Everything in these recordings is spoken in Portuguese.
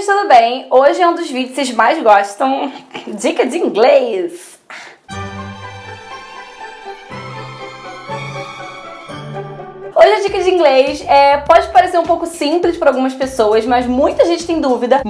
gente, tudo bem? Hoje é um dos vídeos que vocês mais gostam, dica de inglês. Hoje a dica de inglês pode parecer um pouco simples para algumas pessoas, mas muita gente tem dúvida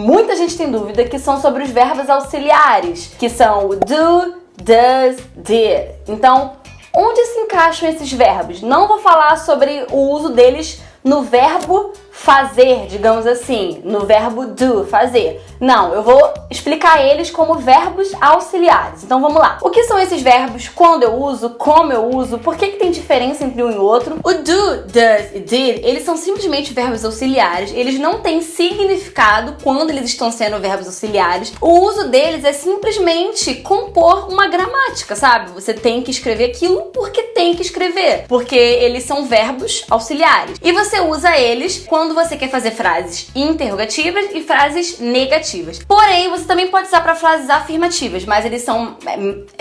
que são sobre os verbos auxiliares, que são o do, does, did. Então, onde se encaixam esses verbos? Não vou falar sobre o uso deles no verbo fazer, digamos assim, no verbo do, fazer. Não, eu vou explicar eles como verbos auxiliares. Então vamos lá. O que são esses verbos? Quando eu uso? Como eu uso? Por que tem diferença entre um e outro? O do, does e did, eles são simplesmente verbos auxiliares. Eles não têm significado quando eles estão sendo verbos auxiliares. O uso deles é simplesmente compor uma gramática, sabe? Você tem que escrever aquilo porque tem que escrever. Porque eles são verbos auxiliares. E você usa eles quando você quer fazer frases interrogativas e frases negativas. Porém, você também pode usar para frases afirmativas, mas eles são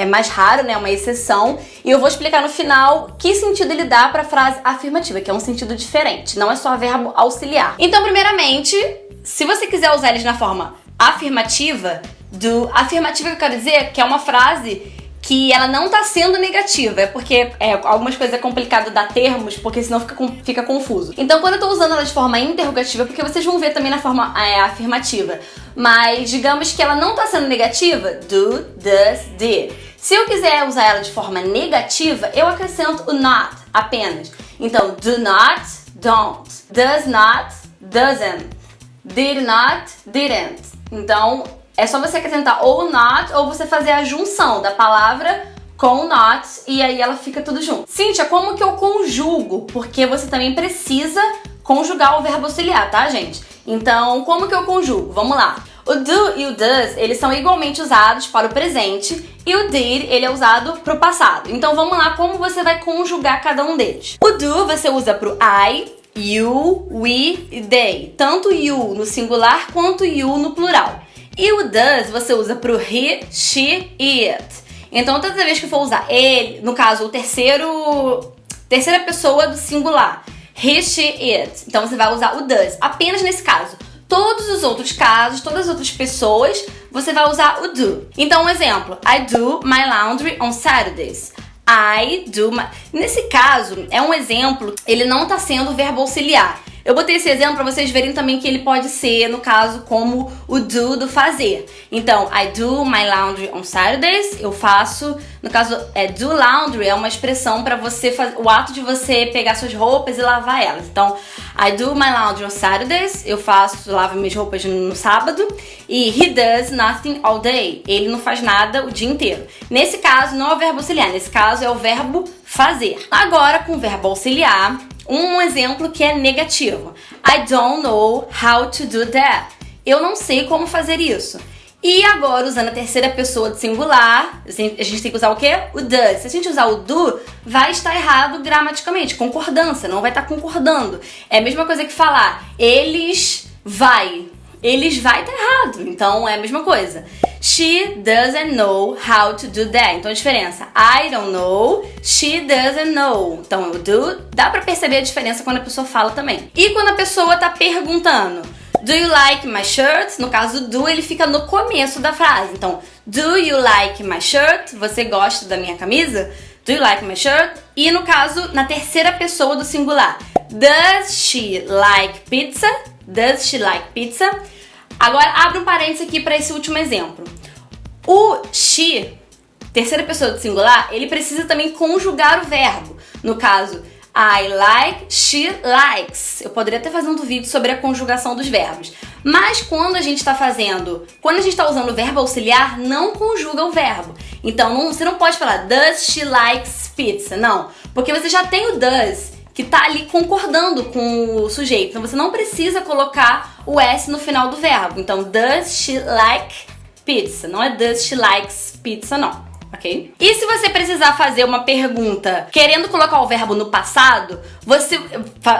mais raro, né? Uma exceção. E eu vou explicar no final que sentido ele dá para frase afirmativa, que é um sentido diferente, não é só verbo auxiliar. Então, primeiramente, se você quiser usar eles na forma afirmativa, afirmativa que eu quero dizer que é uma frase que ela não tá sendo negativa, é porque algumas coisas é complicado dar termos, porque senão fica confuso. Então, quando eu tô usando ela de forma interrogativa, porque vocês vão ver também na forma afirmativa, mas digamos que ela não tá sendo negativa, do, does, did. Se eu quiser usar ela de forma negativa, eu acrescento o not apenas. Então, do not, don't. Does not, doesn't. Did not, didn't. Então, é só você acrescentar ou not ou você fazer a junção da palavra com not e aí ela fica tudo junto. Cíntia, como que eu conjugo? Porque você também precisa conjugar o verbo auxiliar, tá, gente? Então, como que eu conjugo? Vamos lá. O do e o does, eles são igualmente usados para o presente e o did, ele é usado para o passado. Então, vamos lá como você vai conjugar cada um deles. O do você usa para o I, you, we e they. Tanto you no singular quanto you no plural. E o does você usa pro he, she e it. Então, toda vez que for usar ele, no caso, terceira pessoa do singular, he, she, it. Então, você vai usar o does apenas nesse caso. Todos os outros casos, todas as outras pessoas, você vai usar o do. Então, um exemplo. I do my laundry on Saturdays. I do my... Nesse caso, é um exemplo, ele não tá sendo verbo auxiliar. Eu botei esse exemplo para vocês verem também que ele pode ser, no caso, como o do fazer. Então, I do my laundry on Saturdays. Eu faço, no caso, do laundry é uma expressão para você fazer o ato de você pegar suas roupas e lavar elas. Então, I do my laundry on Saturdays. Eu lavo minhas roupas no sábado. E he does nothing all day. Ele não faz nada o dia inteiro. Nesse caso, não é o verbo auxiliar. Nesse caso, é o verbo fazer. Agora, com o verbo auxiliar, um exemplo que é negativo. I don't know how to do that. Eu não sei como fazer isso. E agora, usando a terceira pessoa do singular, a gente tem que usar o quê? O does. Se a gente usar o do, vai estar errado gramaticalmente. Concordância, não vai estar concordando. É a mesma coisa que falar eles vai. Eles vai estar errado. Então, é a mesma coisa. She doesn't know how to do that. Então, a diferença. I don't know. She doesn't know. Então, o do, dá pra perceber a diferença quando a pessoa fala também. E quando a pessoa tá perguntando, do you like my shirt? No caso, do, ele fica no começo da frase. Então, do you like my shirt? Você gosta da minha camisa? Do you like my shirt? E no caso, na terceira pessoa do singular. Does she like pizza? Does she like pizza? Agora, abre um parênteses aqui para esse último exemplo. O she, terceira pessoa do singular, ele precisa também conjugar o verbo. No caso, I like, she likes. Eu poderia até fazer um vídeo sobre a conjugação dos verbos. Mas quando a gente está usando o verbo auxiliar, não conjuga o verbo. Então, você não pode falar, does she likes pizza? Não, porque você já tem o does, que tá ali concordando com o sujeito. Então, você não precisa colocar o S no final do verbo. Então, does she like pizza? Não é does she likes pizza, não. Ok? E se você precisar fazer uma pergunta querendo colocar o verbo no passado, você,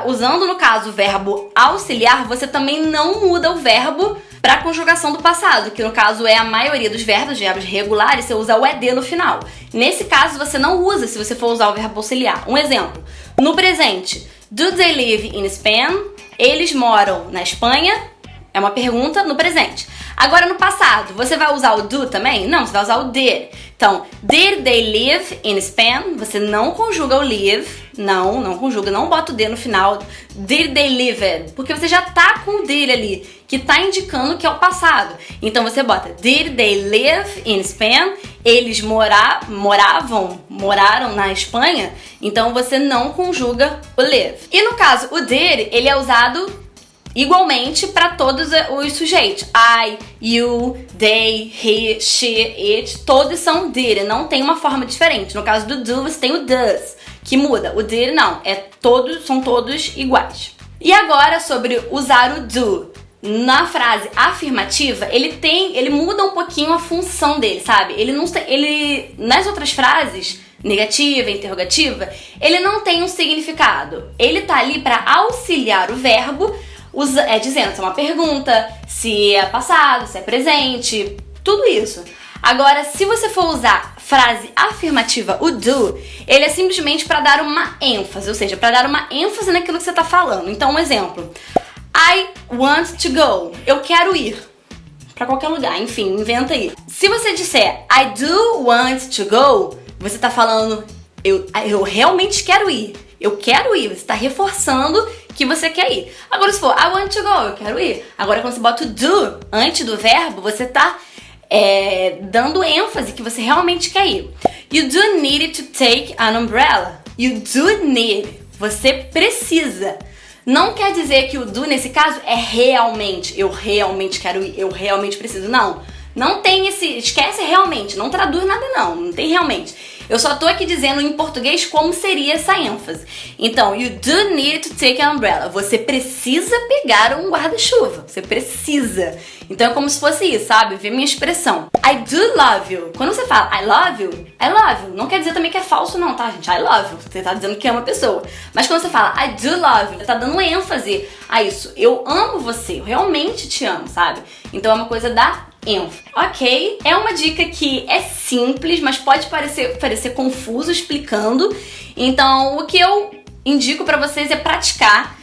usando no caso o verbo auxiliar, você também não muda o verbo para a conjugação do passado, que no caso é a maioria dos verbos regulares, você usa o ED no final. Nesse caso, você não usa se você for usar o verbo auxiliar. Um exemplo, no presente, do they live in Spain? Eles moram na Espanha? É uma pergunta no presente. Agora no passado, você vai usar o do também? Não, você vai usar o did. Então, did they live in Spain? Você não conjuga o live. Não conjuga, não bota o D no final. Did they live it? Porque você já tá com o did ali, que tá indicando que é o passado. Então você bota did they live in Spain? Eles moraram na Espanha. Então você não conjuga o live. E no caso, o did, ele é usado igualmente para todos os sujeitos. I, you, they, he, she, it, todos são did, não tem uma forma diferente. No caso do do, você tem o does, que muda. O did não, são todos iguais. E agora sobre usar o do na frase afirmativa, ele muda um pouquinho a função dele, sabe? Ele nas outras frases negativa, interrogativa, ele não tem um significado. Ele tá ali para auxiliar o verbo, dizendo se é uma pergunta, se é passado, se é presente, tudo isso. Agora, se você for usar frase afirmativa, o do, ele é simplesmente para dar uma ênfase, ou seja, para dar uma ênfase naquilo que você tá falando. Então, um exemplo. I want to go. Eu quero ir para qualquer lugar, enfim, inventa aí. Se você disser I do want to go, você tá falando eu realmente quero ir. Eu quero ir. Você tá reforçando que você quer ir. Agora, se for I want to go, eu quero ir. Agora, quando você bota o do antes do verbo, você tá dando ênfase que você realmente quer ir. You do need to take an umbrella. You do need. Você precisa. Não quer dizer que o do, nesse caso, é realmente. Eu realmente quero ir. Eu realmente preciso. Não tem esquece realmente. Não traduz nada não tem realmente. Eu só tô aqui dizendo em português como seria essa ênfase. Então, you do need to take an umbrella. Você precisa pegar um guarda-chuva. Você precisa. Então é como se fosse isso, sabe? Vê minha expressão. I do love you. Quando você fala I love you, não quer dizer também que é falso não, tá, gente? I love you. Você tá dizendo que ama a pessoa. Mas quando você fala I do love you, você tá dando ênfase a isso. Eu amo você. Eu realmente te amo, sabe? Então é uma coisa da ênfase. Ok? É uma dica que é simples, mas pode parecer confuso explicando. Então, o que eu indico pra vocês é praticar.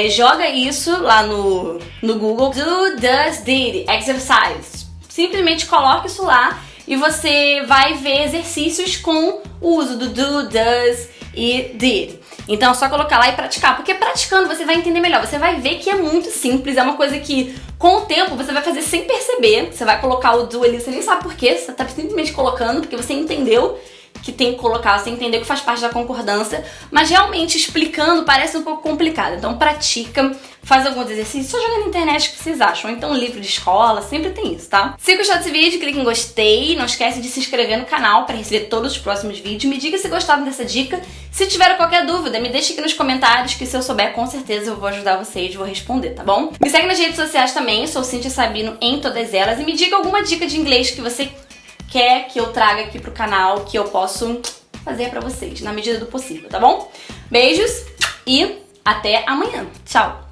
Joga isso lá no Google. Do, does, did, exercise. Simplesmente coloca isso lá e você vai ver exercícios com o uso do do, does e did. Então é só colocar lá e praticar, porque praticando você vai entender melhor, você vai ver que é muito simples, é uma coisa que com o tempo você vai fazer sem perceber, você vai colocar o do ali, você nem sabe por quê, você tá simplesmente colocando porque você entendeu que tem que colocar, você entendeu que faz parte da concordância, mas realmente explicando parece um pouco complicado. Então pratica, faz alguns exercícios, só joga na internet o que vocês acham, ou então livro de escola, sempre tem isso, tá? Se gostou desse vídeo, clique em gostei, não esquece de se inscrever no canal para receber todos os próximos vídeos, me diga se gostaram dessa dica, se tiver qualquer dúvida, me deixe aqui nos comentários que se eu souber, com certeza eu vou ajudar vocês, vou responder, tá bom? Me segue nas redes sociais também, sou Cynthia Sabino em todas elas, e me diga alguma dica de inglês que você quer que eu traga aqui pro canal, que eu posso fazer pra vocês, na medida do possível, tá bom? Beijos e até amanhã. Tchau!